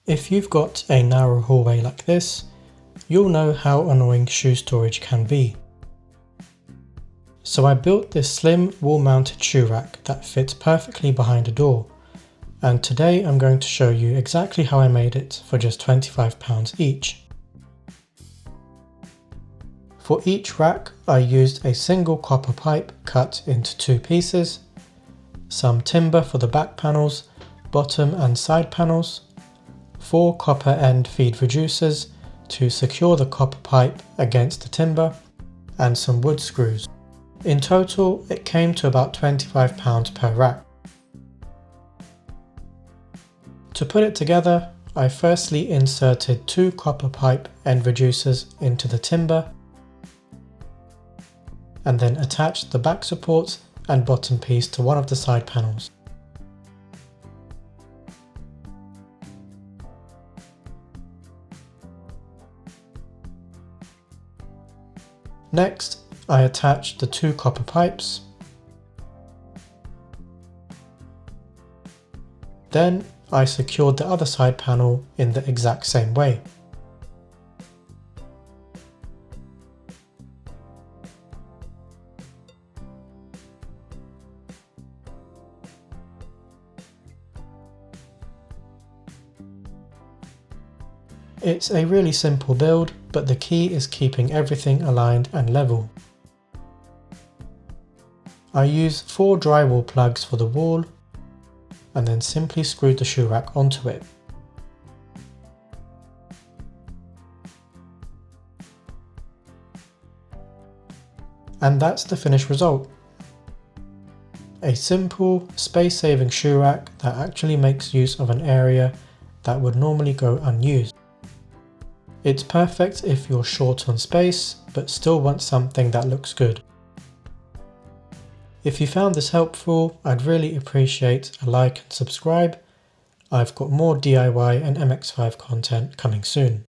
If you've got a narrow hallway like this, you'll know how annoying shoe storage can be. So I built this slim wall-mounted shoe rack that fits perfectly behind a door, and today I'm going to show you exactly how I made it for just £25 each. For each rack I used a single copper pipe cut into 2 pieces, some timber for the back panels, bottom and side panels, 4 copper end feed reducers to secure the copper pipe against the timber, and some wood screws. In total, it came to about £25 per rack. To put it together, I firstly inserted 2 copper pipe end reducers into the timber, and then attached the back supports and bottom piece to one of the side panels. Next, I attached the 2 copper pipes. Then I secured the other side panel in the exact same way. It's a really simple build, but the key is keeping everything aligned and level. I use 4 drywall plugs for the wall, and then simply screwed the shoe rack onto it. And that's the finished result. A simple, space-saving shoe rack that actually makes use of an area that would normally go unused. It's perfect if you're short on space, but still want something that looks good. If you found this helpful, I'd really appreciate a like and subscribe. I've got more DIY and MX5 content coming soon.